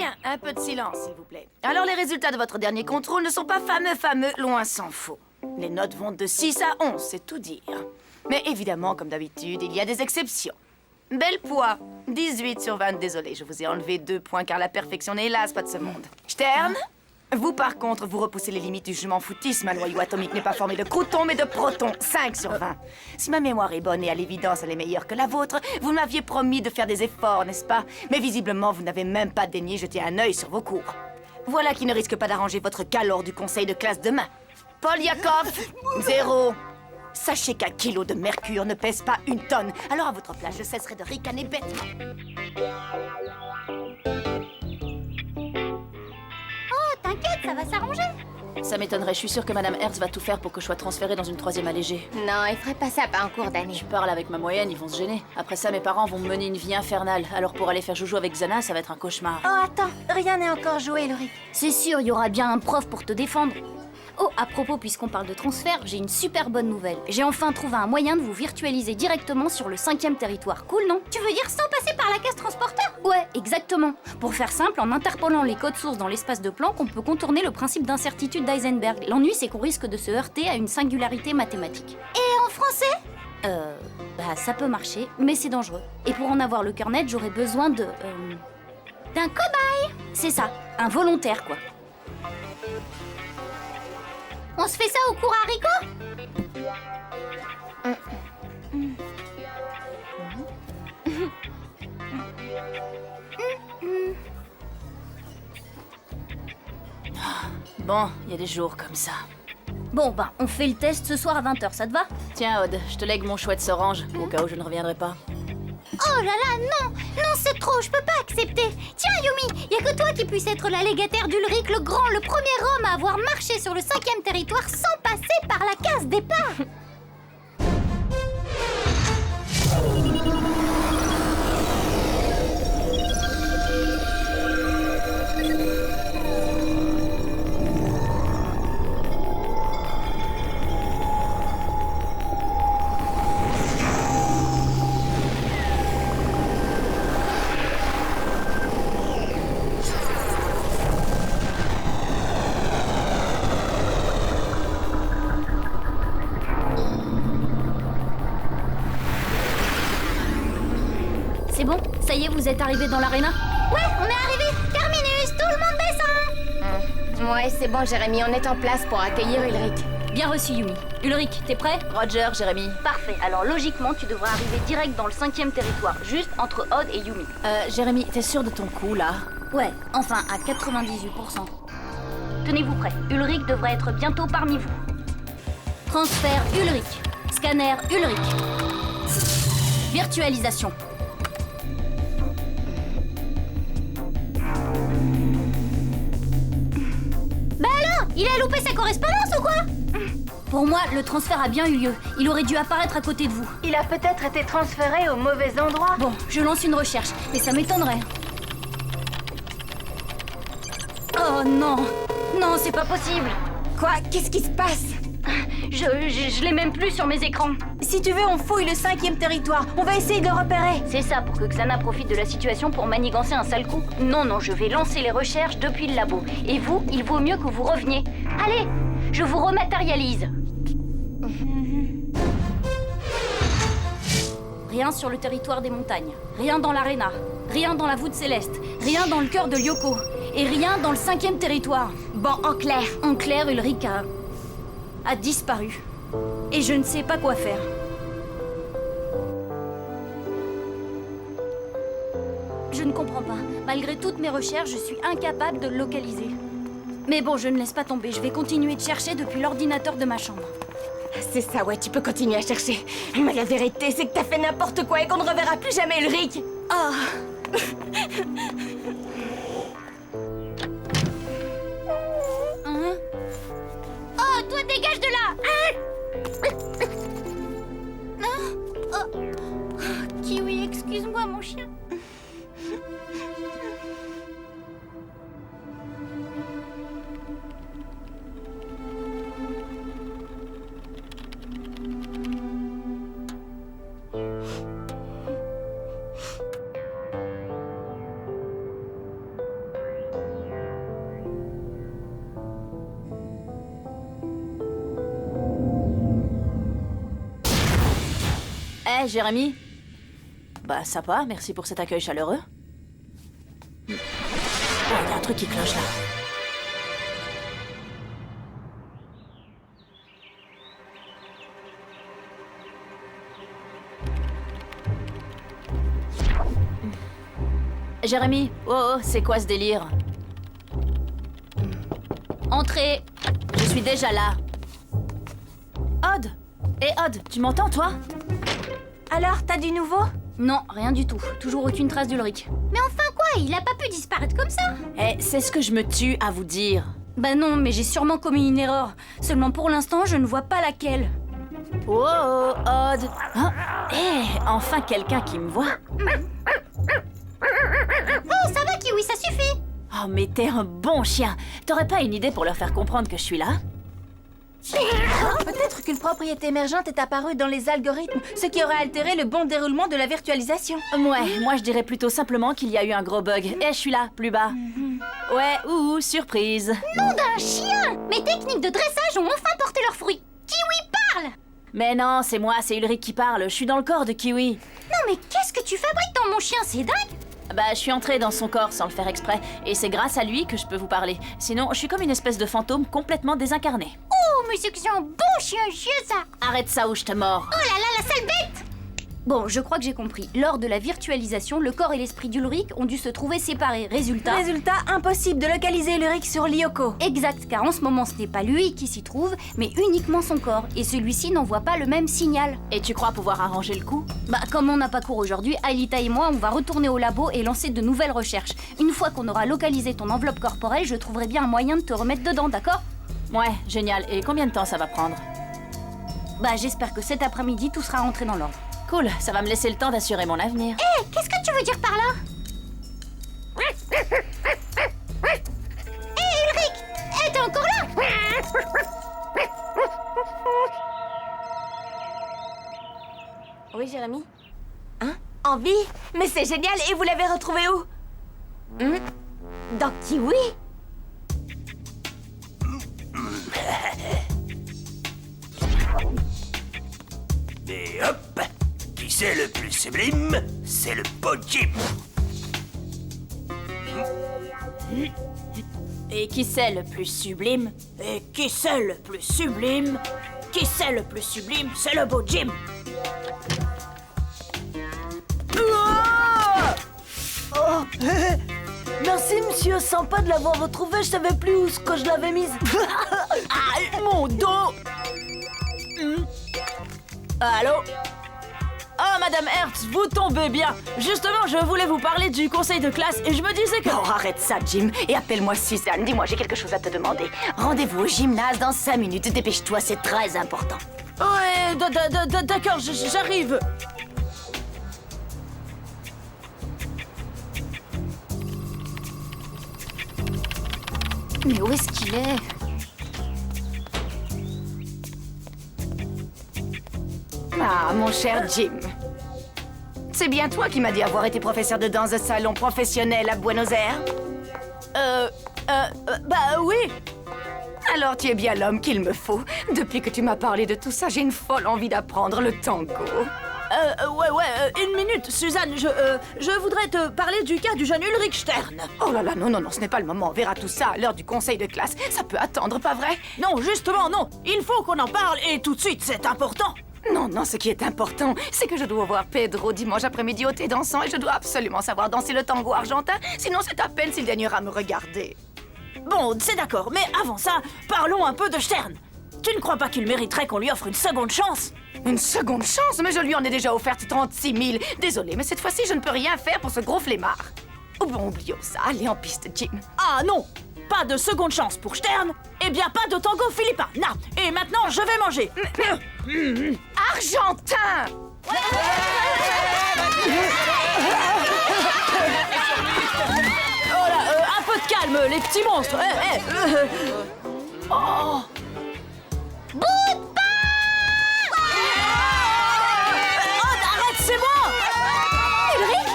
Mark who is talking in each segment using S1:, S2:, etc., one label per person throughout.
S1: Bien, un peu de silence, s'il vous plaît. Alors, les résultats de votre dernier contrôle ne sont pas fameux, loin s'en faut. Les notes vont de 6 à 11, c'est tout dire. Mais évidemment, comme d'habitude, il y a des exceptions. Bel poids, 18 sur 20, désolé, je vous ai enlevé 2 points car la perfection n'est hélas pas de ce monde. Stern, vous par contre, vous repoussez les limites du je m'en foutisme. Un noyau atomique n'est pas formé de croutons mais de protons, 5 sur 20. Si ma mémoire est bonne et à l'évidence elle est meilleure que la vôtre, vous m'aviez promis de faire des efforts, n'est-ce pas? Mais visiblement, vous n'avez même pas daigné jeter un œil sur vos cours. Voilà qui ne risque pas d'arranger votre cas lors du conseil de classe demain. Paul Yakov, 0. Sachez qu'un kilo de mercure ne pèse pas 1 tonne. Alors à votre place, je cesserai de ricaner bêtement.
S2: Oh, t'inquiète, ça va s'arranger.
S3: Ça m'étonnerait, je suis sûre que Madame Hertz va tout faire pour que je sois transférée dans une 3e allégée.
S2: Non, il ferait pas ça par un cours d'année.
S3: Je parle avec ma moyenne, ils vont se gêner. Après ça, mes parents vont me mener une vie infernale. Alors pour aller faire joujou avec Xana, ça va être un cauchemar.
S2: Oh, attends, rien n'est encore joué, Ulrich.
S4: C'est sûr, il y aura bien un prof pour te défendre. Oh, à propos, puisqu'on parle de transfert, j'ai une super bonne nouvelle. J'ai enfin trouvé un moyen de vous virtualiser directement sur le 5e territoire. Cool, non?
S2: Tu veux dire sans passer par la case transporteur?
S4: Ouais, exactement. Pour faire simple, en interpolant les codes sources dans l'espace de Planck, on peut contourner le principe d'incertitude d'Heisenberg. L'ennui, c'est qu'on risque de se heurter à une singularité mathématique.
S2: Et en français?
S4: Ça peut marcher, mais c'est dangereux. Et pour en avoir le cœur net, j'aurais besoin de...
S2: d'un cobaye.
S4: C'est ça, un volontaire, quoi.
S2: On se fait ça au cours haricot?
S3: Bon, il y a des jours comme ça.
S4: Bon, on fait le test ce soir à 20h, ça te va?
S3: Tiens, Aude, je te lègue mon chouette orange, au cas où je ne reviendrai pas.
S2: Oh là là, non! Non, c'est trop, je peux pas accepter! Tiens, Yumi, y a que toi qui puisse être la légataire d'Ulrich le Grand, le premier homme à avoir marché sur le 5e territoire sans passer par la case départ!
S4: C'est bon? Ça y est, vous êtes arrivés dans l'aréna?
S2: Ouais, on est arrivé! Terminus, tout le monde descend! Ouais, c'est bon, Jérémy, on est en place pour accueillir Ulrich.
S4: Bien reçu, Yumi. Ulrich, t'es prêt?
S3: Roger, Jérémy.
S4: Parfait, alors logiquement, tu devrais arriver direct dans le 5e territoire, juste entre Odd et Yumi.
S3: Jérémy, t'es sûr de ton coup, là?
S4: Ouais, enfin, à 98%. Tenez-vous prêts, Ulrich devrait être bientôt parmi vous. Transfert Ulrich. Scanner Ulrich. Virtualisation.
S2: Bah alors, il a loupé sa correspondance ou quoi?
S4: Pour moi, le transfert a bien eu lieu. Il aurait dû apparaître à côté de vous.
S2: Il a peut-être été transféré au mauvais endroit.
S4: Bon, je lance une recherche, mais ça m'étonnerait. Oh non! Non, c'est pas possible!
S2: Quoi? Qu'est-ce qui se passe?
S4: Je l'ai même plus sur mes écrans.
S2: Si tu veux, on fouille le 5e territoire. On va essayer de le repérer.
S4: C'est ça, pour que Xana profite de la situation pour manigancer un sale coup. Non, je vais lancer les recherches depuis le labo. Et vous, il vaut mieux que vous reveniez. Allez, je vous rematérialise. Rien sur le territoire des montagnes. Rien dans l'aréna. Rien dans la voûte céleste. Rien dans le cœur de Lyoko. Et rien dans le 5e territoire.
S2: Bon, en clair.
S4: En clair, Ulrich a disparu. Et je ne sais pas quoi faire. Je ne comprends pas. Malgré toutes mes recherches, je suis incapable de le localiser. Mais bon, je ne laisse pas tomber. Je vais continuer de chercher depuis l'ordinateur de ma chambre.
S2: C'est ça, ouais, tu peux continuer à chercher. Mais la vérité, c'est que t'as fait n'importe quoi et qu'on ne reverra plus jamais Ulrich.
S4: Oh. Hein?
S2: Oh, toi, dégage de là!
S4: Kiwi, excuse-moi, mon chien.
S3: Hé, Jérémy? Bah, ça va, merci pour cet accueil chaleureux. Oh, il y a un truc qui cloche là. Jérémy, oh, c'est quoi ce délire?
S4: Entrez.
S3: Je suis déjà là. Odd! Odd, tu m'entends, toi?
S1: Alors, t'as du nouveau?
S4: Non, rien du tout. Toujours aucune trace d'Ulrich.
S2: Mais enfin quoi, il a pas pu disparaître comme ça.
S3: C'est ce que je me tue à vous dire.
S4: Bah non, mais j'ai sûrement commis une erreur. Seulement pour l'instant, je ne vois pas laquelle.
S3: Oh, Odd! Hein? Enfin quelqu'un qui me voit.
S2: Oh, ça va, Kiwi, ça suffit.
S3: Oh, mais t'es un bon chien. T'aurais pas une idée pour leur faire comprendre que je suis là?
S1: Peut-être qu'une propriété émergente est apparue dans les algorithmes, ce qui aurait altéré le bon déroulement de la virtualisation.
S3: Ouais, moi je dirais plutôt simplement qu'il y a eu un gros bug. Je suis là, plus bas. Ouais, surprise.
S2: Nom d'un chien. Mes techniques de dressage ont enfin porté leurs fruits. Kiwi parle.
S3: Mais non, c'est moi, c'est Ulrich qui parle. Je suis dans le corps de Kiwi.
S2: Non mais qu'est-ce que tu fabriques dans mon chien, c'est dingue.
S3: Bah, je suis entrée dans son corps sans le faire exprès. Et c'est grâce à lui que je peux vous parler. Sinon, je suis comme une espèce de fantôme complètement désincarné.
S2: Oh, mais c'est que c'est un bon chien, ça.
S3: Arrête ça ou je te mords.
S2: Oh là là, la sale bête.
S4: Bon, je crois que j'ai compris. Lors de la virtualisation, le corps et l'esprit d'Ulrich ont dû se trouver séparés. Résultat...
S1: Impossible de localiser Ulrich sur Lyoko.
S4: Exact, car en ce moment, ce n'est pas lui qui s'y trouve, mais uniquement son corps. Et celui-ci n'envoie pas le même signal.
S3: Et tu crois pouvoir arranger le coup?
S4: Bah, comme on n'a pas cours aujourd'hui, Aelita et moi, on va retourner au labo et lancer de nouvelles recherches. Une fois qu'on aura localisé ton enveloppe corporelle, je trouverai bien un moyen de te remettre dedans, d'accord?
S3: Ouais, génial. Et combien de temps ça va prendre?
S4: Bah, j'espère que cet après-midi, tout sera rentré dans l'ordre.
S3: Cool, ça va me laisser le temps d'assurer mon avenir.
S2: Hé, qu'est-ce que tu veux dire par là? Hé, Ulrich! T'es encore là?
S1: Oui, Jérémy? Hein? En vie? Mais c'est génial! Et vous l'avez retrouvé où? Dans Kiwi?
S5: Et hop! Qui c'est le plus sublime? C'est le beau Jim!
S3: Et qui c'est le plus sublime? Et qui c'est le plus sublime? Qui c'est le plus sublime? C'est le beau Jim!
S1: Merci, monsieur. Sympa de l'avoir retrouvé. Je savais plus où que je l'avais mise.
S3: Ah, mon dos! Allô? Oh, Madame Hertz, vous tombez bien. Justement, je voulais vous parler du conseil de classe et je me disais que...
S1: Oh, arrête ça, Jim. Et appelle-moi Suzanne. Dis-moi, j'ai quelque chose à te demander. Rendez-vous au gymnase dans 5 minutes. Dépêche-toi, c'est très important.
S3: Ouais, d'accord, j'arrive.
S4: Mais où est-ce qu'il est?
S1: Ah, mon cher Jim. C'est bien toi qui m'as dit avoir été professeur de danse de salon professionnel à Buenos Aires?
S3: Bah oui.
S1: Alors tu es bien l'homme qu'il me faut. Depuis que tu m'as parlé de tout ça, j'ai une folle envie d'apprendre le tango.
S3: Une minute, Suzanne, je voudrais te parler du cas du jeune Ulrich Stern.
S1: Oh là là, non, ce n'est pas le moment. On verra tout ça à l'heure du conseil de classe. Ça peut attendre, pas vrai?
S3: Non, justement, non. Il faut qu'on en parle et tout de suite, c'est important.
S1: Non, ce qui est important, c'est que je dois voir Pedro dimanche après-midi au thé dansant et je dois absolument savoir danser le tango argentin, sinon c'est à peine s'il daignera me regarder.
S3: Bon, c'est d'accord, mais avant ça, parlons un peu de Stern. Tu ne crois pas qu'il mériterait qu'on lui offre une seconde chance?
S1: Une seconde chance? Mais je lui en ai déjà offerte 36 000. Désolée, mais cette fois-ci, je ne peux rien faire pour ce gros flemmard. Oh bon, oublions ça. Allez en piste, Jim.
S3: Ah non! Pas de seconde chance pour Stern, eh bien pas de tango philippin. Non. Et maintenant, je vais manger.
S1: Argentin!
S3: Oh là, un peu de calme, les petits monstres. Oh!
S2: Bout de pain!
S3: Oh, arrête, c'est moi!
S2: Ulrich!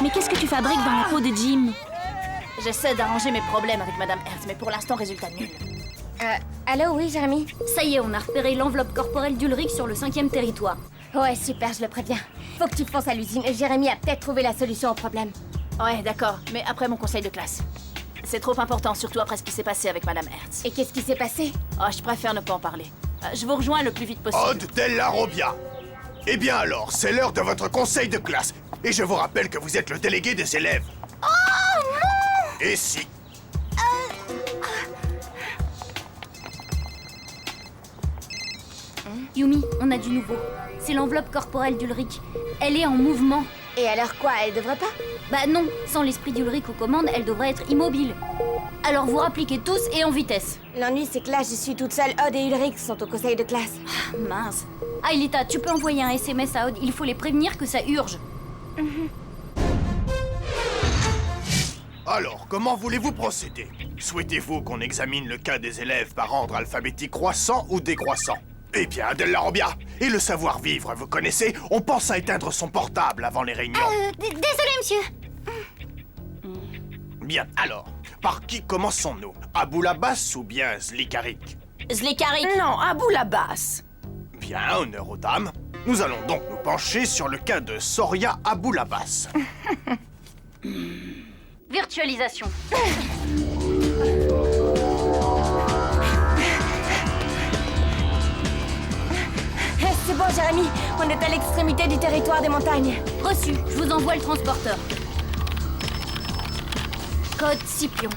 S4: Mais qu'est-ce que tu fabriques dans la peau de Jim?
S3: J'essaie d'arranger mes problèmes avec Madame Hertz, mais pour l'instant, résultat nul.
S6: Allô, oui, Jérémy?
S4: Ça y est, on a repéré l'enveloppe corporelle d'Ulrich sur le 5e territoire.
S6: Ouais, super, je le préviens. Faut que tu fonces à l'usine. Jérémy a peut-être trouvé la solution au problème.
S3: Ouais, d'accord, mais après mon conseil de classe. C'est trop important, surtout après ce qui s'est passé avec Madame Hertz.
S6: Et qu'est-ce qui s'est passé?
S3: Oh, je préfère ne pas en parler. Je vous rejoins le plus vite possible.
S7: Odd Della Robbia. Eh bien alors, c'est l'heure de votre conseil de classe. Et je vous rappelle que vous êtes le délégué des élèves.
S2: Oh non!
S7: Et si?
S4: Yumi, on a du nouveau. C'est l'enveloppe corporelle d'Ulrich. Elle est en mouvement.
S6: Et alors quoi, elle devrait pas?
S4: Bah non, sans l'esprit d'Ulrich aux commandes, elle devrait être immobile. Alors vous rappliquez tous et en vitesse.
S6: L'ennui, c'est que là, je suis toute seule. Odd et Ulrich sont au conseil de classe.
S4: Ah, mince. Aelita, tu peux envoyer un SMS à Odd, il faut les prévenir que ça urge.
S7: Alors, comment voulez-vous procéder? Souhaitez-vous qu'on examine le cas des élèves par ordre alphabétique croissant ou décroissant? Eh bien, Della Robbia, et le savoir-vivre, vous connaissez? On pense à éteindre son portable avant les réunions.
S2: Désolé, monsieur.
S7: Bien, alors, par qui commençons-nous? Aboulabas ou bien Zlikarik?
S3: Zlikarik.
S1: Non, à bout la basse.
S7: Bien, honneur aux dames. Nous allons donc nous pencher sur le cas de Soria Aboulabas.
S4: Virtualisation.
S6: C'est bon, Jérémy. On est à l'extrémité du territoire des montagnes.
S4: Reçu, je vous envoie le transporteur. Code Scipion.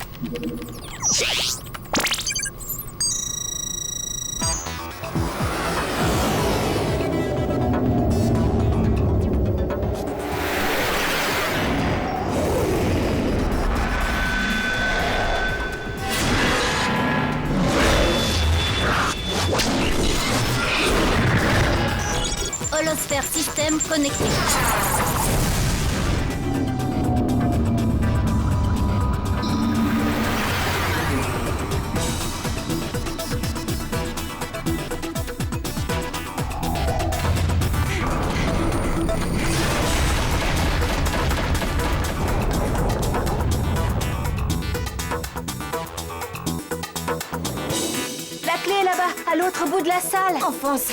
S4: Holosphère système connecté.
S6: La clé est là-bas, à l'autre bout de la salle. Enfonce.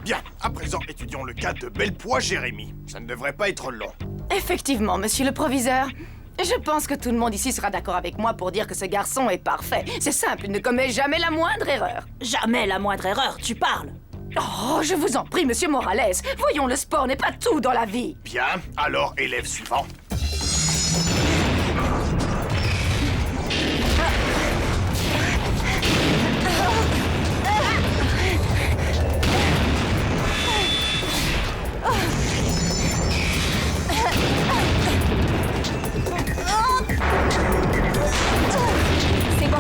S7: Bien, à présent, étudions le cas de Belpois Jérémy. Ça ne devrait pas être long.
S1: Effectivement, monsieur le proviseur. Je pense que tout le monde ici sera d'accord avec moi pour dire que ce garçon est parfait. C'est simple, il ne commet jamais la moindre erreur.
S3: Jamais la moindre erreur, tu parles.
S1: Oh, je vous en prie, monsieur Morales. Voyons, le sport n'est pas tout dans la vie.
S7: Bien, alors, élève suivant.
S6: C'est bon.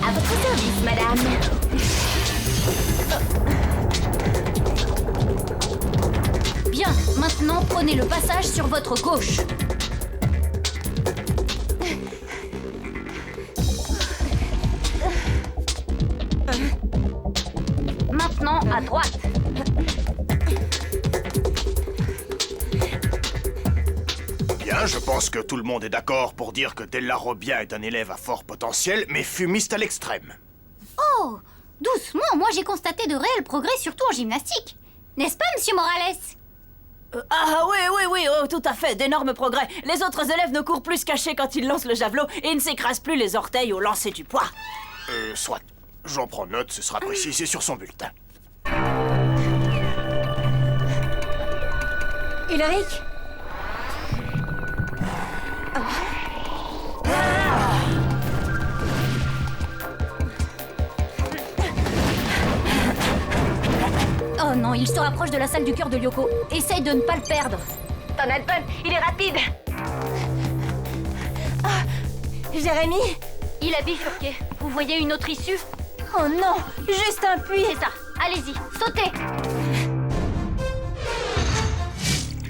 S6: À votre service, madame.
S4: Bien, maintenant prenez le passage sur votre gauche. Maintenant à droite.
S7: Bien, je pense que tout le monde est d'accord pour dire que Della Robbia est un élève à fort potentiel, mais fumiste à l'extrême.
S2: Oh, doucement, moi j'ai constaté de réels progrès, surtout en gymnastique. N'est-ce pas, monsieur Morales?
S3: Ah oui, oh, tout à fait, d'énormes progrès. Les autres élèves ne courent plus cachés quand ils lancent le javelot et ne s'écrasent plus les orteils au lancer du poids.
S7: Soit. J'en prends note, ce sera précisé sur son bulletin.
S6: Ulrich?
S4: Oh non, il se rapproche de la salle du cœur de Lyoko. Essaye de ne pas le perdre.
S6: Ton album, il est rapide. Ah, Jérémy?
S4: Il a bifurqué. Vous voyez une autre issue?
S6: Oh non, juste un puits.
S4: C'est ça. Allez-y, sautez.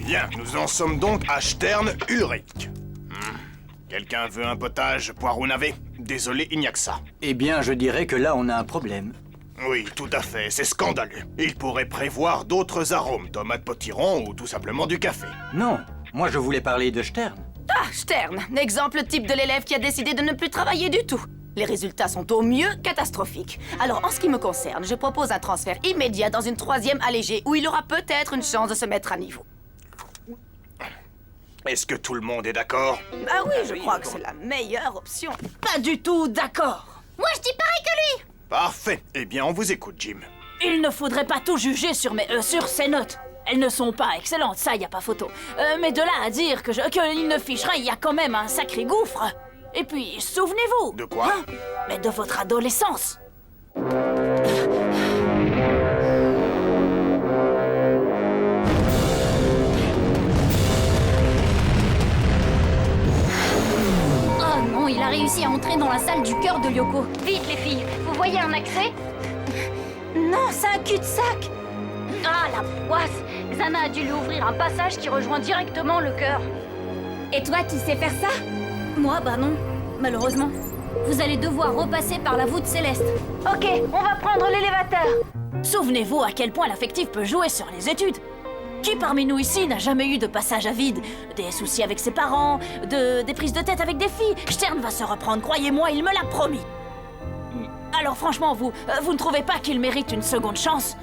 S7: Bien, nous en sommes donc à Stern Ulrich. Quelqu'un veut un potage poireau navet? Désolé, il n'y a que ça.
S8: Eh bien, je dirais que là, on a un problème.
S7: Oui, tout à fait, c'est scandaleux. Il pourrait prévoir d'autres arômes, tomates potiron ou tout simplement du café.
S8: Non, moi je voulais parler de Stern.
S1: Ah, Stern, exemple type de l'élève qui a décidé de ne plus travailler du tout. Les résultats sont au mieux catastrophiques. Alors, en ce qui me concerne, je propose un transfert immédiat dans une 3e allégée où il aura peut-être une chance de se mettre à niveau.
S7: Est-ce que tout le monde est d'accord?
S1: Ah oui, je crois que c'est la meilleure option.
S3: Pas du tout d'accord.
S2: Moi, je dis pareil que lui.
S7: Parfait. Eh bien, on vous écoute, Jim.
S3: Il ne faudrait pas tout juger sur ses notes. Elles ne sont pas excellentes, ça, y a pas photo. Mais de là à dire qu'il ne fiche rien, il y a quand même un sacré gouffre. Et puis, souvenez-vous.
S7: De quoi?
S3: Mais de votre adolescence.
S4: Oh non, il a réussi à entrer dans la salle du cœur de Lyoko. Vite les filles, vous voyez un accès?
S6: Non, c'est un cul-de-sac.
S4: Ah, la poisse! Xana a dû lui ouvrir un passage qui rejoint directement le cœur.
S6: Et toi, tu sais faire ça?
S4: Moi, bah non, malheureusement. Vous allez devoir repasser par la voûte céleste.
S6: Ok, on va prendre l'élévateur.
S3: Souvenez-vous à quel point l'affectif peut jouer sur les études. Qui parmi nous ici n'a jamais eu de passage à vide? Des soucis avec ses parents, des prises de tête avec des filles? Stern va se reprendre, croyez-moi, il me l'a promis. Alors franchement, vous ne trouvez pas qu'il mérite une seconde chance?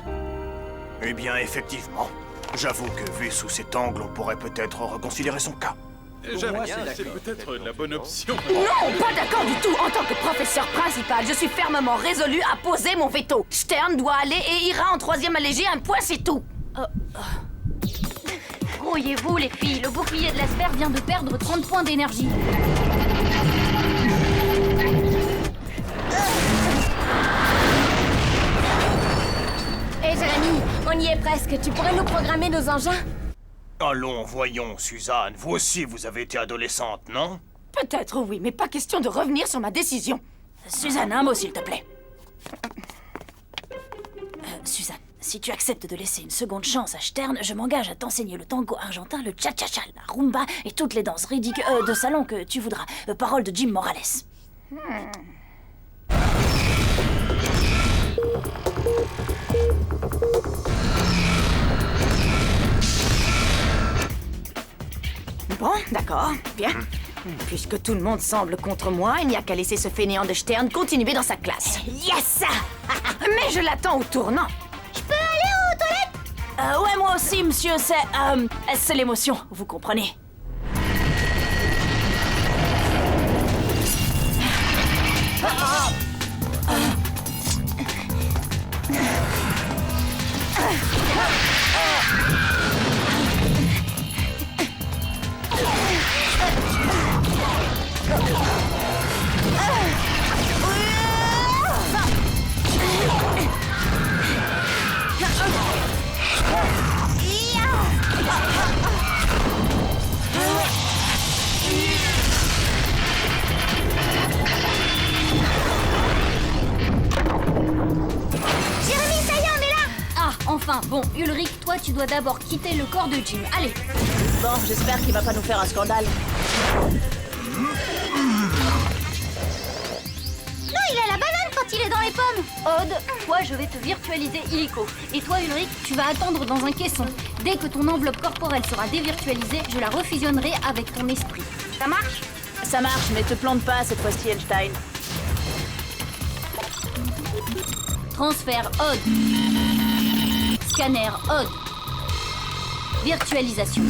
S7: Eh bien, effectivement. J'avoue que vu sous cet angle, on pourrait peut-être reconsidérer son cas.
S9: J'aime bien, c'est peut-être la bonne option.
S1: Non, pas d'accord du tout. En tant que professeur principal, je suis fermement résolu à poser mon veto. Stern doit aller et ira en 3e allégée, un point, c'est tout.
S4: Grouillez-vous les filles, le bouclier de la sphère vient de perdre 30 points d'énergie.
S6: Hé Jérémy, on y est presque. Tu pourrais nous programmer nos engins?
S7: Allons, voyons, Suzanne. Vous aussi, vous avez été adolescente, non?
S1: Peut-être oui, mais pas question de revenir sur ma décision.
S3: Suzanne, un mot s'il te plaît. Suzanne, si tu acceptes de laisser une seconde chance à Stern, je m'engage à t'enseigner le tango argentin, le cha-cha-cha, la rumba et toutes les danses ridicules de salon que tu voudras. Parole de Jim Morales.
S1: Bon, d'accord, bien. Puisque tout le monde semble contre moi, il n'y a qu'à laisser ce fainéant de Stern continuer dans sa classe.
S3: Yes!
S1: Mais je l'attends au tournant.
S2: Je peux aller aux toilettes?
S3: Ouais, moi aussi, monsieur, c'est l'émotion, vous comprenez.
S2: Jérémy, ça y est, on est là.
S4: Ah, enfin, bon, Ulrich, toi tu dois d'abord quitter le corps de Jim. Allez.
S3: Bon, j'espère qu'il va pas nous faire un scandale.
S2: Non, il a la banane quand il est dans les pommes.
S4: Odd, toi je vais te virtualiser illico. Et toi Ulrich, tu vas attendre dans un caisson. Dès que ton enveloppe corporelle sera dévirtualisée, je la refusionnerai avec ton esprit. Ça marche?
S3: Ça marche, mais te plante pas cette fois-ci, Einstein.
S4: Transfert Odd. Scanner Odd. Virtualisation.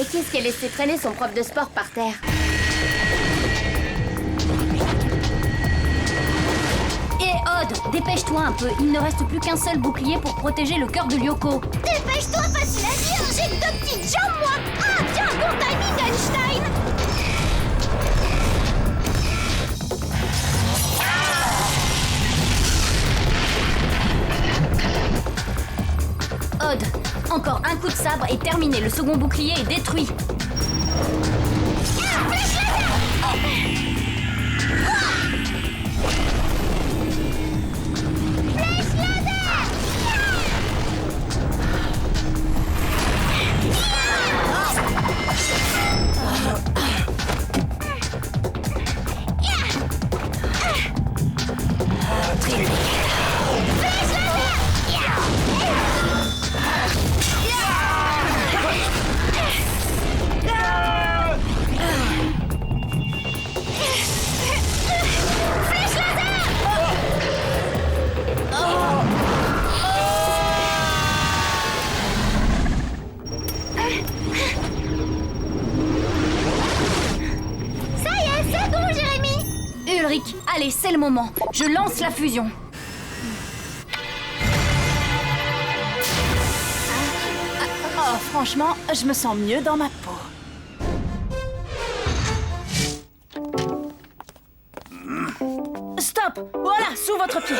S6: bêtise qui a laissé traîner son prof de sport par terre.
S4: Et Odd, dépêche-toi un peu. Il ne reste plus qu'un seul bouclier pour protéger le cœur de Lyoko.
S2: Dépêche-toi, facile à dire, j'ai que 2 petites jambes, moi. Ah, tiens, bon timing, Einstein.
S4: Odd, encore un coup de sabre et terminé. Le second bouclier est détruit.
S2: Ça y est, c'est bon, Jérémy.
S4: Ulrich, allez, c'est le moment. Je lance la fusion.
S3: Oh, franchement, je me sens mieux dans ma peau. Stop! Voilà, sous votre pied.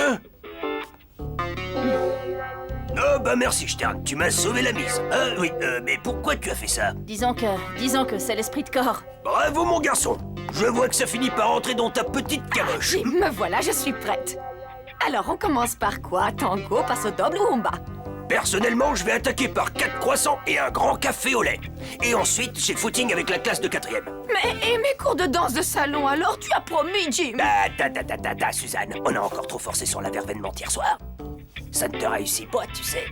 S5: Oh bah merci Stern, tu m'as sauvé la mise. Oui, mais pourquoi tu as fait ça?
S3: Disons que c'est l'esprit de corps.
S5: Bravo mon garçon. Je vois que ça finit par entrer dans ta petite caboche.
S1: Oui, me voilà, je suis prête. Alors, on commence par quoi? Tango, passe au double ou rumba?
S5: Personnellement, je vais attaquer par 4 croissants et un grand café au lait. Et ensuite, j'ai le footing avec la classe de 4e.
S1: Mais et mes cours de danse de salon, alors tu as promis, Jim?
S5: Suzanne, on a encore trop forcé sur la verveine hier soir. Ça ne te réussit pas, tu sais.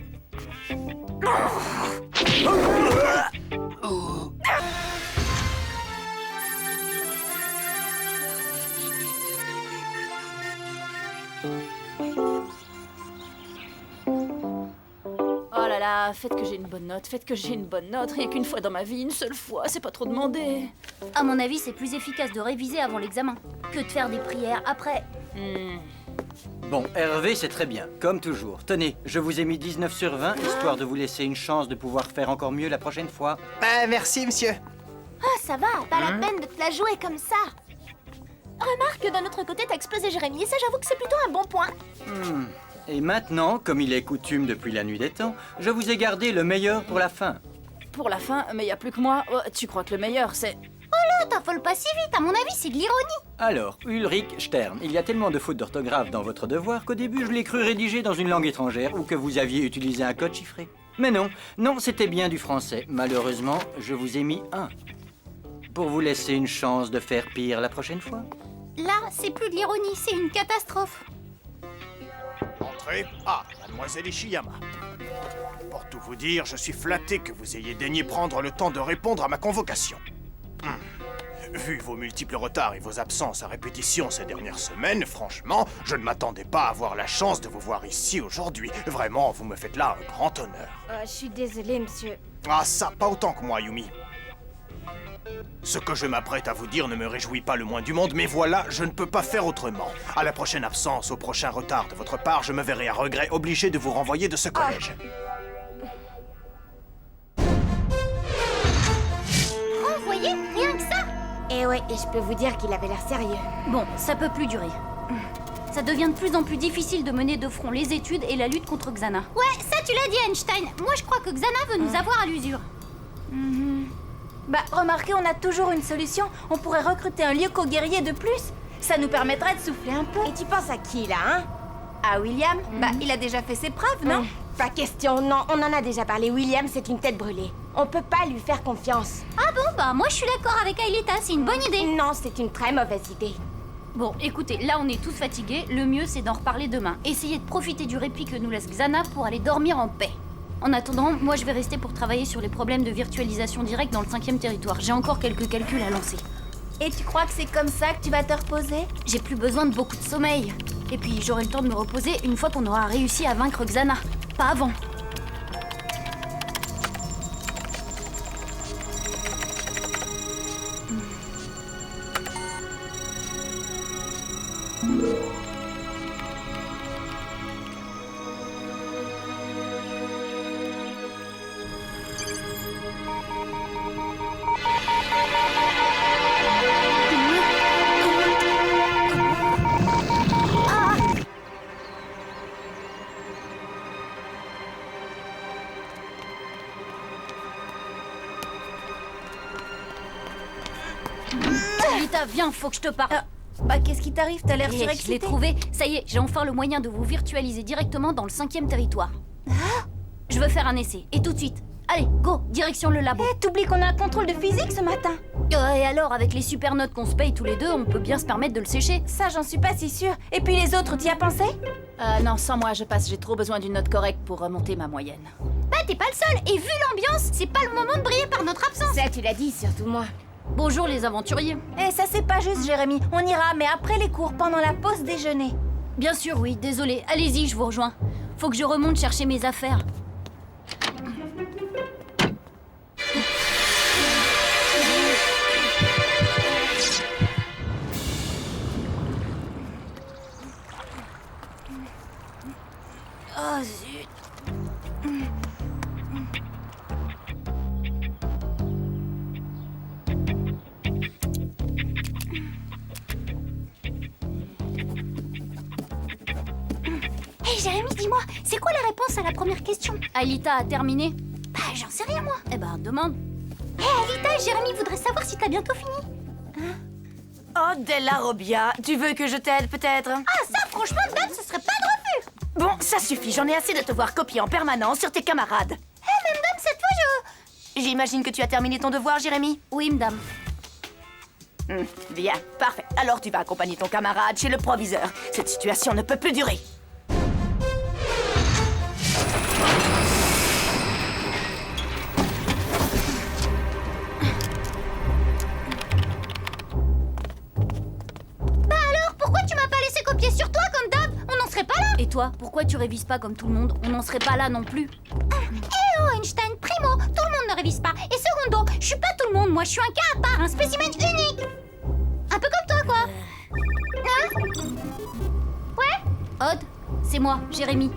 S3: Oh là là, faites que j'ai une bonne note, faites que j'ai une bonne note. Rien qu'une fois dans ma vie, une seule fois, c'est pas trop demandé.
S4: À mon avis, c'est plus efficace de réviser avant l'examen que de faire des prières après.
S8: Bon, Hervé, c'est très bien, comme toujours. Tenez, je vous ai mis 19 sur 20, histoire de vous laisser une chance de pouvoir faire encore mieux la prochaine fois.
S10: Merci, monsieur.
S2: Ah, ça va, pas la peine de te la jouer comme ça. Remarque, d'un autre côté, t'as explosé Jérémy, et ça, j'avoue que c'est plutôt un bon point.
S8: Et maintenant, comme il est coutume depuis la nuit des temps, je vous ai gardé le meilleur pour la fin.
S3: Pour la fin, mais y a plus que moi. Oh, tu crois que le meilleur, c'est...
S2: Oh là, t'affole pas si vite, à mon avis, c'est de l'ironie.
S8: Alors, Ulrich Stern, il y a tellement de fautes d'orthographe dans votre devoir qu'au début, je l'ai cru rédigé dans une langue étrangère ou que vous aviez utilisé un code chiffré. Mais non, c'était bien du français. Malheureusement, je vous ai mis 1. Pour vous laisser une chance de faire pire la prochaine fois.
S2: Là, c'est plus de l'ironie, c'est une catastrophe.
S7: Entrez. Ah, mademoiselle Ishiyama. Pour tout vous dire, je suis flatté que vous ayez daigné prendre le temps de répondre à ma convocation. Vu vos multiples retards et vos absences à répétition ces dernières semaines, franchement, je ne m'attendais pas à avoir la chance de vous voir ici aujourd'hui. Vraiment, vous me faites là un grand honneur.
S6: Je suis désolée, monsieur.
S7: Ah ça, pas autant que moi, Yumi. Ce que je m'apprête à vous dire ne me réjouit pas le moins du monde, mais voilà, je ne peux pas faire autrement. À la prochaine absence, au prochain retard de votre part, je me verrai à regret obligé de vous renvoyer de ce collège.
S2: Renvoyer, rien que ça.
S6: Et ouais, et je peux vous dire qu'il avait l'air sérieux.
S4: Bon, ça peut plus durer. Ça devient de plus en plus difficile de mener de front les études et la lutte contre Xana.
S2: Ouais, ça tu l'as dit, Einstein. Moi, je crois que Xana veut nous avoir à l'usure.
S6: Bah, remarquez, on a toujours une solution. On pourrait recruter un Lyoko guerrier de plus. Ça nous permettrait de souffler un peu. Et tu penses à qui, là, hein? À William? Bah, il a déjà fait ses preuves, non? Pas question, non. On en a déjà parlé. William, c'est une tête brûlée. On peut pas lui faire confiance.
S2: Ah bon, bah moi je suis d'accord avec Aelita, c'est une bonne idée.
S6: Non, c'est une très mauvaise idée.
S4: Bon, écoutez, là on est tous fatigués, le mieux c'est d'en reparler demain. Essayez de profiter du répit que nous laisse Xana pour aller dormir en paix. En attendant, moi je vais rester pour travailler sur les problèmes de virtualisation directe dans le 5e territoire. J'ai encore quelques calculs à lancer.
S6: Et tu crois que c'est comme ça que tu vas te reposer?
S4: J'ai plus besoin de beaucoup de sommeil. Et puis j'aurai le temps de me reposer une fois qu'on aura réussi à vaincre Xana. Pas avant. Alita, viens, faut que je te parle.
S6: Bah, qu'est-ce qui t'arrive? T'as l'air
S4: Je
S6: surexcité.
S4: l'ai trouvé. Ça y est, j'ai enfin le moyen de vous virtualiser directement dans le 5e territoire. Je veux faire un essai, et tout de suite. Allez, go, direction le labo.
S6: T'oublies qu'on a un contrôle de physique ce matin.
S4: Et alors, avec les super notes qu'on se paye tous les deux, on peut bien se permettre de le sécher.
S6: Ça, j'en suis pas si sûre. Et puis les autres, t'y as pensé?
S3: Non, sans moi, je passe. J'ai trop besoin d'une note correcte pour remonter ma moyenne.
S2: Bah, t'es pas le seul. Et vu l'ambiance, c'est pas le moment de briller par notre absence.
S6: Ça, tu l'as dit, surtout moi.
S4: Bonjour les aventuriers.
S6: Eh, ça c'est pas juste, Jérémy. On ira, mais après les cours, pendant la pause déjeuner.
S4: Bien sûr, oui, désolé. Allez-y, je vous rejoins. Faut que je remonte chercher mes affaires. Oh zut.
S2: Hey Jérémy, dis-moi, c'est quoi la réponse à la première question?
S4: Alita a terminé?
S2: Bah, j'en sais rien, moi.
S4: Eh ben, demande.
S2: Hey Alita et Jérémy voudraient savoir si t'as bientôt fini.
S1: Oh, Della Robbia, tu veux que je t'aide peut-être?
S2: Ah, ça, franchement, Dad, ce serait pas de refus.
S1: Bon, ça suffit, j'en ai assez de te voir copier en permanence sur tes camarades.
S2: Hey, même Dad, cette fois,
S1: J'imagine que tu as terminé ton devoir, Jérémy?
S4: Oui, madame.
S1: Bien, parfait. Alors tu vas accompagner ton camarade chez le proviseur. Cette situation ne peut plus durer.
S2: Bah alors, pourquoi tu m'as pas laissé copier sur toi comme d'hab? On n'en serait pas là.
S4: Et toi, pourquoi tu révises pas comme tout le monde? On n'en serait pas là non plus.
S2: Eh oh, Einstein, primo, tout le monde ne révise pas. Et secondo, je suis pas tout le monde, moi, je suis un cas à part, un spécimen unique. Un peu comme toi, quoi. Hein? Ouais?
S4: Odd, c'est moi, Jérémy.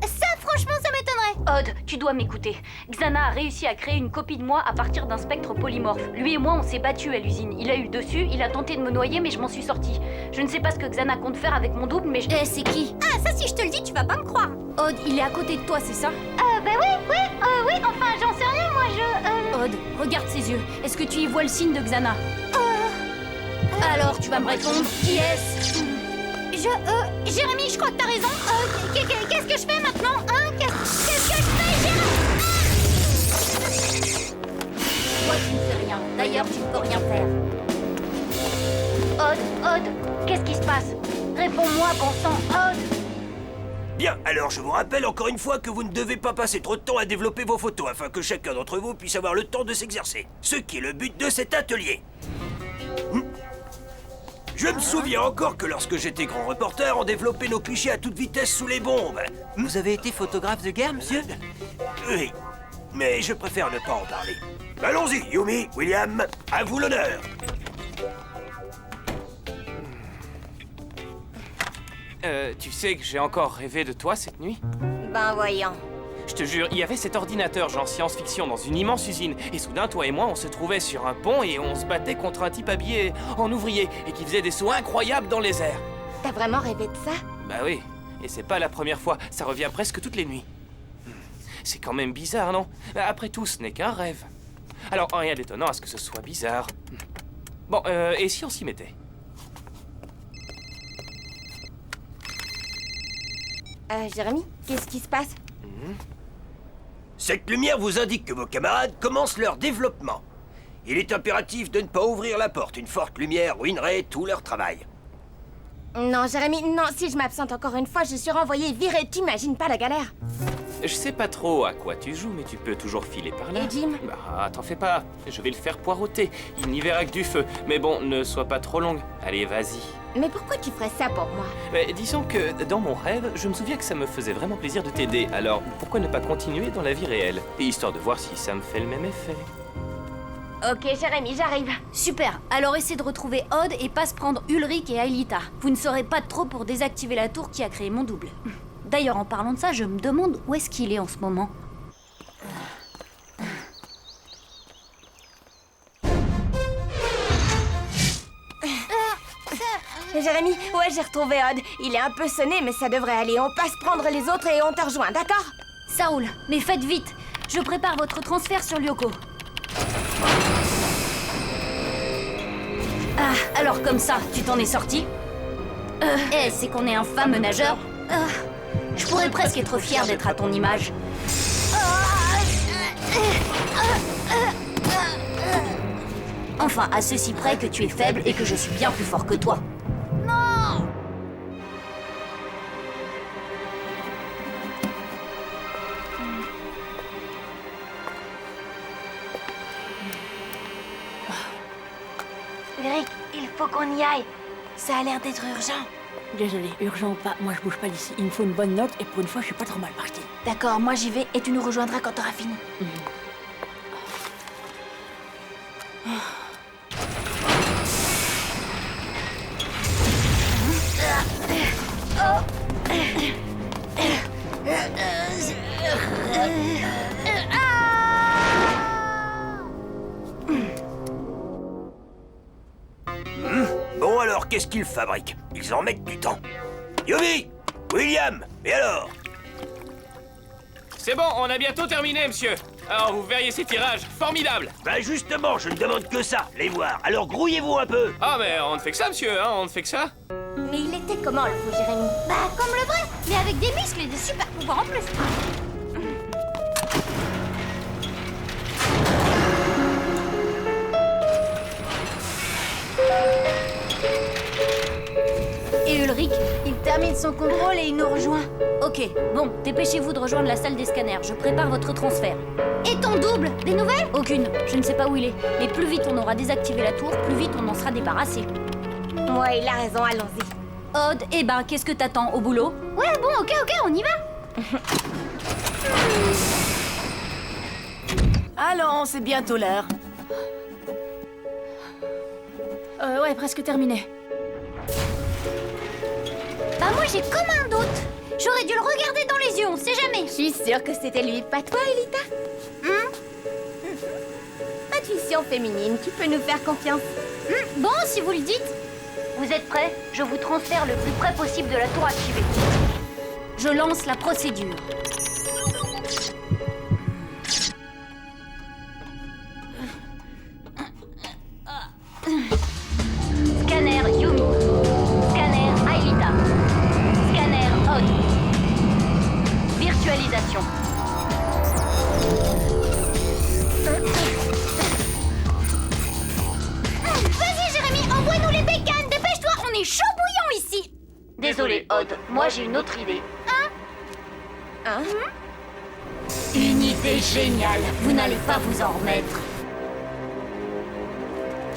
S2: Ça, franchement, ça m'étonnerait.
S4: Odd, tu dois m'écouter. Xana a réussi à créer une copie de moi à partir d'un spectre polymorphe. Lui et moi, on s'est battus à l'usine. Il a eu le dessus, il a tenté de me noyer, mais je m'en suis sortie. Je ne sais pas ce que Xana compte faire avec mon double, mais
S2: Eh, c'est qui? Ah, ça, si je te le dis, tu vas pas me croire.
S4: Odd, il est à côté de toi, c'est ça?
S2: Bah oui, enfin, j'en sais rien, moi,
S4: Odd, regarde ses yeux. Est-ce que tu y vois le signe de Xana? Alors, tu vas me répondre. Qui est-ce?
S2: Jérémy, je crois que t'as raison. Qu'est-ce que je fais maintenant, hein? Qu'est-ce que je fais, Jérémy?
S4: Toi, tu ne fais rien. D'ailleurs, tu ne peux rien faire. Odd, qu'est-ce qui se passe? Réponds-moi, bon sang, Odd.
S5: Bien, alors je vous rappelle encore une fois que vous ne devez pas passer trop de temps à développer vos photos afin que chacun d'entre vous puisse avoir le temps de s'exercer. Ce qui est le but de cet atelier. Je me souviens encore que lorsque j'étais grand reporter, on développait nos clichés à toute vitesse sous les bombes.
S8: Vous avez été photographe de guerre, monsieur?
S5: Oui, mais je préfère ne pas en parler. Allons-y, Yumi, William, à vous l'honneur.
S10: Tu sais que j'ai encore rêvé de toi cette nuit?
S6: Ben voyons.
S10: Je te jure, il y avait cet ordinateur genre science-fiction dans une immense usine. Et soudain, toi et moi, on se trouvait sur un pont et on se battait contre un type habillé en ouvrier et qui faisait des sauts incroyables dans les airs.
S6: T'as vraiment rêvé de ça?
S10: Bah oui, et c'est pas la première fois, ça revient presque toutes les nuits. C'est quand même bizarre, non? Après tout, ce n'est qu'un rêve. Alors, rien d'étonnant à ce que ce soit bizarre. Bon, et si on s'y mettait?
S6: Jérémy, qu'est-ce qui se passe?
S5: Cette lumière vous indique que vos camarades commencent leur développement. Il est impératif de ne pas ouvrir la porte. Une forte lumière ruinerait tout leur travail.
S6: Non, Jérémy, non, si je m'absente encore une fois, je suis renvoyée virée. T'imagines pas la galère?
S10: Je sais pas trop à quoi tu joues, mais tu peux toujours filer par là.
S6: Et Jim?
S10: Bah, t'en fais pas. Je vais le faire poireauter. Il n'y verra que du feu. Mais bon, ne sois pas trop longue. Allez, vas-y.
S6: Mais pourquoi tu ferais ça pour moi?
S10: Mais disons que dans mon rêve, je me souviens que ça me faisait vraiment plaisir de t'aider. Alors, pourquoi ne pas continuer dans la vie réelle? Histoire de voir si ça me fait le même effet.
S6: Ok, Jérémy, j'arrive.
S4: Super, alors essaie de retrouver Odd et pas se prendre Ulrich et Aelita. Vous ne serez pas trop pour désactiver la tour qui a créé mon double. D'ailleurs, en parlant de ça, je me demande où est-ce qu'il est en ce moment.
S6: Jérémy, ouais, j'ai retrouvé Odd. Il est un peu sonné, mais ça devrait aller. On passe prendre les autres et on te rejoint, d'accord?
S4: Ça roule, mais faites vite. Je prépare votre transfert sur Lyoko. Ah, alors comme ça, tu t'en es sorti? Eh, c'est qu'on est un fameux nageur. Je pourrais presque être fier d'être à ton image. Enfin, à ceci près que tu es faible et que je suis bien plus fort que toi.
S2: Non!
S6: Ulrich, il faut qu'on y aille. Ça a l'air d'être urgent.
S3: Désolé, urgent ou pas, moi je bouge pas d'ici. Il me faut une bonne note et pour une fois, je suis pas trop mal parti.
S6: D'accord, moi j'y vais et tu nous rejoindras quand t'auras fini.
S5: Bon alors, qu'est-ce qu'ils fabriquent? Ils en mettent du temps. Yumi! William! Et alors?
S10: C'est bon, on a bientôt terminé, monsieur. Alors, vous verriez ces tirages, formidables.
S5: Bah justement, je ne demande que ça, les voir. Alors grouillez-vous un peu.
S10: Ah, mais on ne fait que ça, monsieur, hein, on ne fait que ça.
S2: Mais il était comment le faux Jérémy? Bah, comme le vrai, mais avec des muscles et des super pouvoirs en plus.
S4: Et Ulrich, il termine son contrôle et il nous rejoint. Ok, bon, dépêchez-vous de rejoindre la salle des scanners. Je prépare votre transfert.
S2: Et ton double, des nouvelles?
S4: Aucune, je ne sais pas où il est. Mais plus vite on aura désactivé la tour, plus vite on en sera débarrassé.
S6: Ouais, il a raison, allons-y.
S4: Odd, eh ben, qu'est-ce que t'attends, au boulot?
S2: Ouais, bon, ok, on y va.
S1: Allons, c'est bientôt l'heure.
S3: Ouais, presque terminé.
S2: Bah moi j'ai comme un doute. J'aurais dû le regarder dans les yeux, on sait jamais.
S6: Je suis sûre que c'était lui, pas toi, Elita. Intuition féminine, tu peux nous faire confiance.
S2: Bon, si vous le dites.
S4: Vous êtes prêts? Je vous transfère le plus près possible de la tour activée. Je lance la procédure. Scanner Yumi. Scanner Aelita. Scanner Odd. Virtualisation.
S2: Vas-y Jérémy, envoie-nous les bécanes, dépêche-toi, on est chaud bouillant ici.
S4: Désolé, Odd. Moi j'ai une autre idée.
S6: Hein?
S4: Une idée géniale. Vous n'allez pas vous en remettre.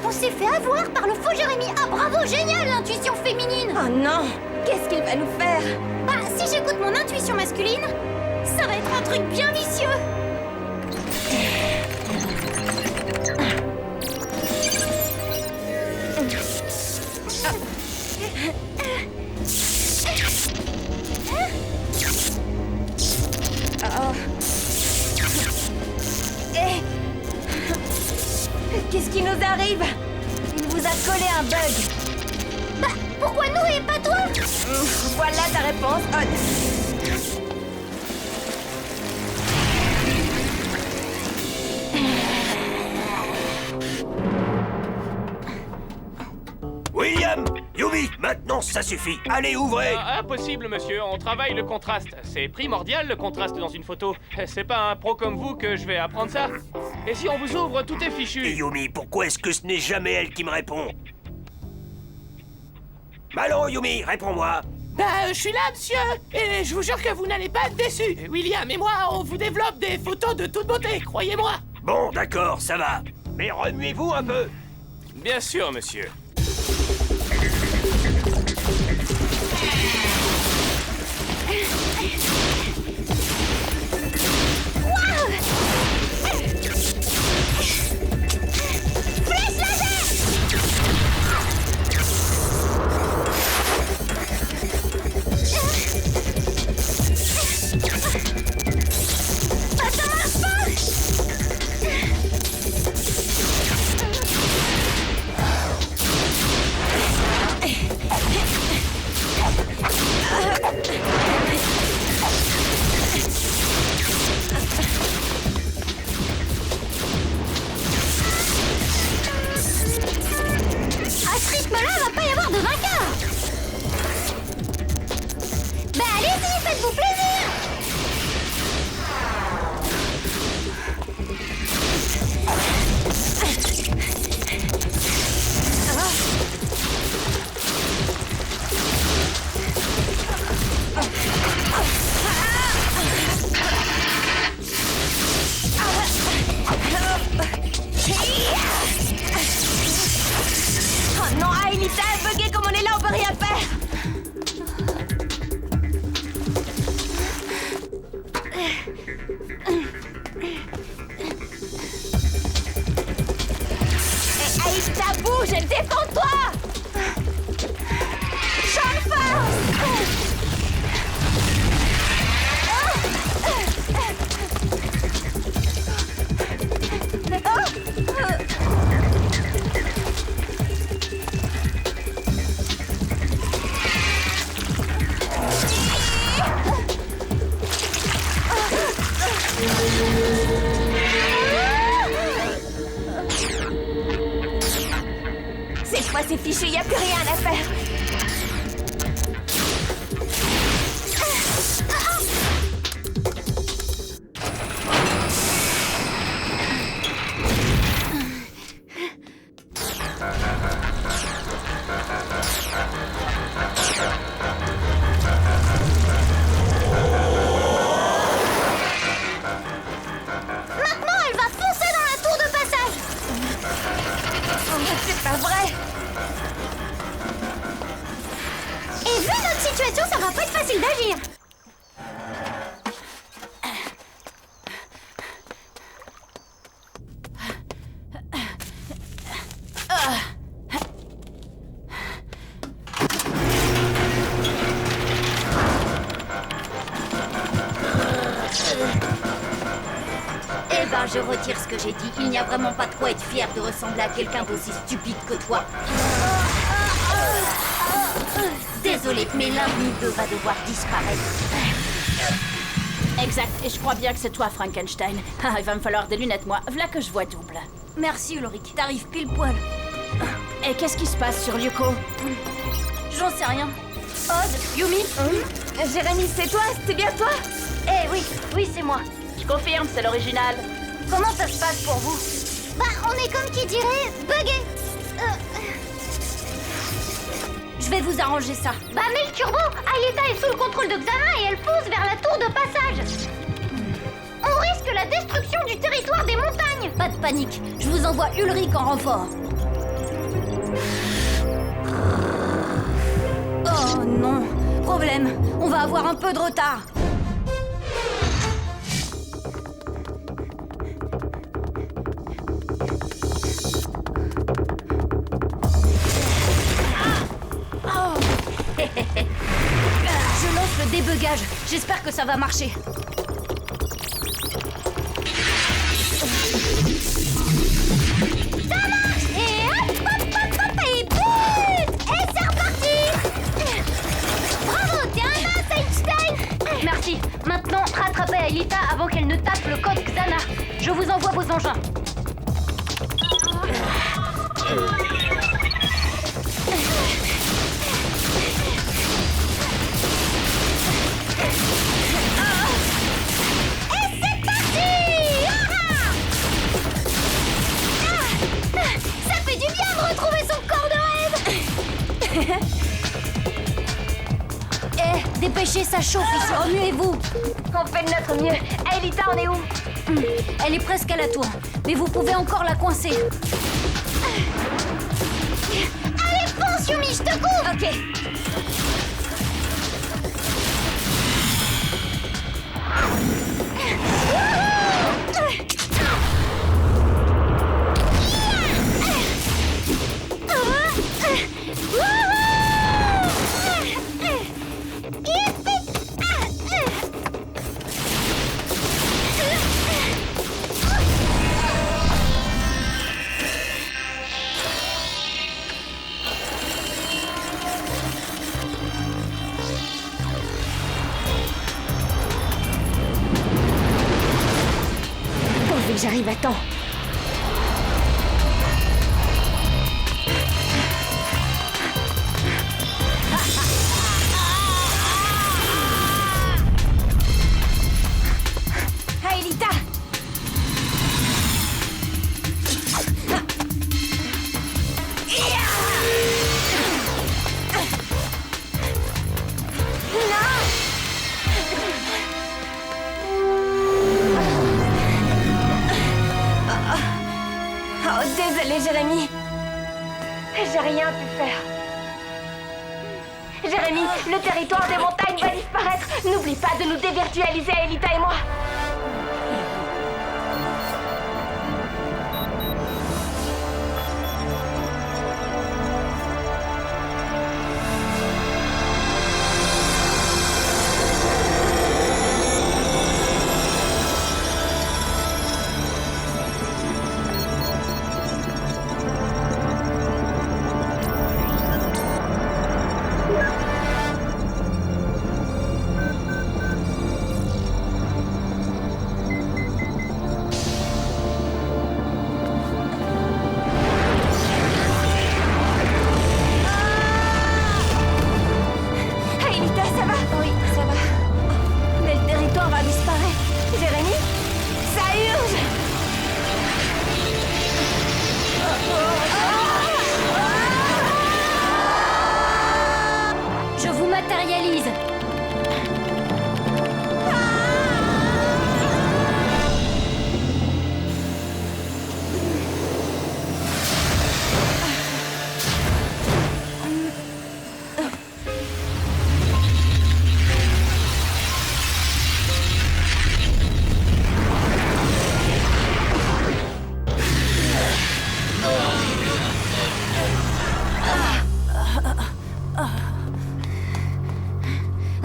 S2: On s'est fait avoir par le faux Jérémy. Ah bravo, génial l'intuition féminine.
S6: Oh non, qu'est-ce qu'il va nous faire?
S2: Bah si j'écoute mon intuition masculine, ça va être un truc bien vicieux.
S6: Qu'est-ce qui nous arrive? Il vous a collé un bug.
S2: Bah pourquoi nous et pas toi?
S6: Voilà ta réponse, Odd.
S5: William! Yumi! Maintenant, ça suffit. Allez, ouvrez!
S10: Impossible, monsieur, on travaille le contraste. C'est primordial, le contraste dans une photo. C'est pas un pro comme vous que je vais apprendre ça. Et si on vous ouvre, tout est
S5: Et
S10: fichu.
S5: Yumi, pourquoi est-ce que ce n'est jamais elle qui me répond? Allons, Yumi, réponds-moi.
S11: Bah, je suis là, monsieur, et je vous jure que vous n'allez pas être déçus. William et moi, on vous développe des photos de toute beauté, croyez-moi.
S5: Bon, d'accord, ça va. Mais remuez-vous un peu.
S10: Bien sûr, monsieur.
S2: Flèche laser. Bah ça marche pas.
S6: Aïcha, bouge et défends-toi! Champ de force! Cette fois, c'est fichu, y a plus rien à faire.
S2: Maintenant, elle va foncer dans la tour de passage.
S6: C'est pas vrai.
S2: Et vu notre situation, ça va pas être facile d'agir.
S4: Eh ben, je retire ce que j'ai dit. Il n'y a vraiment pas de quoi être fier de ressembler à quelqu'un d'aussi stupide que toi. Désolé, mais l'un de nous deux va devoir disparaître.
S3: Exact, et je crois bien que c'est toi, Frankenstein. Ah, il va me falloir des lunettes, moi. V'là que je vois double.
S4: Merci, Ulrich. T'arrives pile poil.
S3: Et qu'est-ce qui se passe sur Lyoko?
S4: J'en sais rien. Odd, Yumi,
S6: Jérémy, c'est toi? C'est bien toi?
S4: Eh oui, c'est moi.
S3: Je confirme, c'est l'original.
S4: Comment ça se passe pour vous?
S2: Bah, on est comme qui dirait buggé.
S4: Je vais vous arranger ça.
S2: Bah, mets le turbo. Aïeta est sous le contrôle de Xana et elle fonce vers la tour de passage. On risque la destruction du territoire des montagnes.
S4: Pas de panique, je vous envoie Ulrich en renfort. Oh non, problème, on va avoir un peu de retard. Je lance le débugage, j'espère que ça va marcher.
S2: Ça marche. Et hop, hop, hop, hop, et but. Et c'est reparti. Bravo, t'es un as, Einstein.
S4: Merci. Maintenant, rattrapez Aelita avant qu'elle ne tape le code Xana. Je vous envoie vos engins.
S2: Ça fait du bien de retrouver son corps de rêve.
S4: Eh, dépêchez, ça chauffe ici, remuez-vous.
S6: On fait de notre mieux. Aelita, on est où?
S4: Elle est presque à la tour, mais vous pouvez encore la coincer.
S2: Allez, fonce, Yumi, je te couvre.
S4: Ok.
S6: Pourvu que j'arrive à temps.
S4: Aelita!
S6: Oh, désolé, Jérémy. J'ai rien pu faire. Jérémy, le territoire des montagnes Ulrich va disparaître. N'oublie pas de nous dévirtualiser, Elita et moi.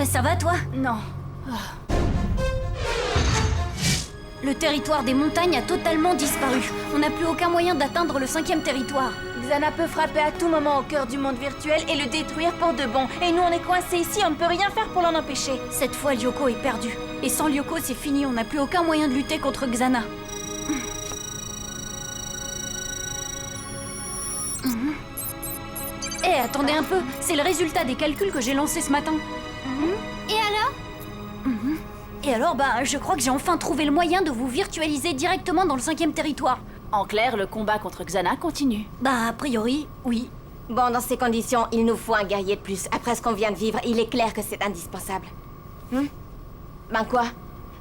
S4: Ça va, toi?
S1: Non.
S4: Le territoire des montagnes a totalement disparu. On n'a plus aucun moyen d'atteindre le 5e territoire.
S6: Xana peut frapper à tout moment au cœur du monde virtuel et le détruire pour de bon. Et nous, on est coincés ici, on ne peut rien faire pour l'en empêcher.
S4: Cette fois, Lyoko est perdu. Et sans Lyoko, c'est fini. On n'a plus aucun moyen de lutter contre Xana. Eh, attendez un peu. C'est le résultat des calculs que j'ai lancés ce matin.
S2: Et alors?
S4: Et alors, je crois que j'ai enfin trouvé le moyen de vous virtualiser directement dans le 5e territoire.
S3: En clair, le combat contre Xana continue.
S4: A priori, oui.
S6: Bon, dans ces conditions, il nous faut un guerrier de plus. Après ce qu'on vient de vivre, il est clair que c'est indispensable. Ben quoi?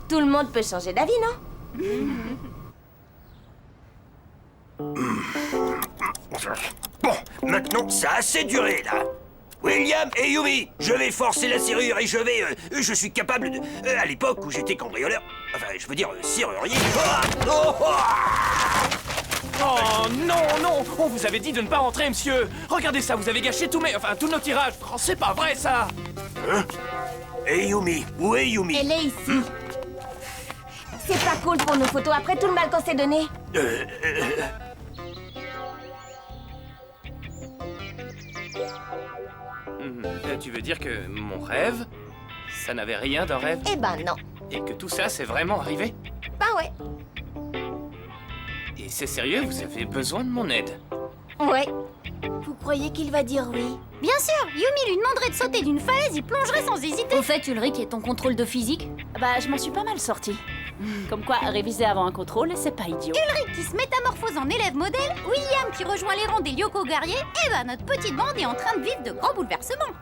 S6: Tout le monde peut changer d'avis, non?
S5: Bon, maintenant, ça a assez duré, là. William et Yumi, je vais forcer la serrure et je suis capable de... à l'époque où j'étais cambrioleur... Enfin, je veux dire, serrurier...
S10: Oh non, non! On vous avait dit de ne pas rentrer, monsieur! Regardez ça, vous avez gâché tous nos tirages! Oh, c'est pas vrai, ça!
S5: Hein? Et Yumi? Où est Yumi?
S6: Elle est ici. C'est pas cool pour nos photos, après tout le mal qu'on s'est donné.
S10: Tu veux dire que mon rêve, ça n'avait rien d'un rêve?
S6: Eh ben non.
S10: Et que tout ça, c'est vraiment arrivé?
S6: Ben ouais.
S10: Et c'est sérieux, vous avez besoin de mon aide?
S6: Ouais. Vous croyez qu'il va dire oui?
S2: Bien sûr, Yumi lui demanderait de sauter d'une falaise, il plongerait sans hésiter.
S4: Au fait, Ulrich, et ton contrôle de physique?
S3: Je m'en suis pas mal sortie. Comme quoi, réviser avant un contrôle, c'est pas idiot.
S2: Ulrich qui se métamorphose en élève modèle, William qui rejoint les rangs des Lyoko guerriers, et notre petite bande est en train de vivre de grands bouleversements.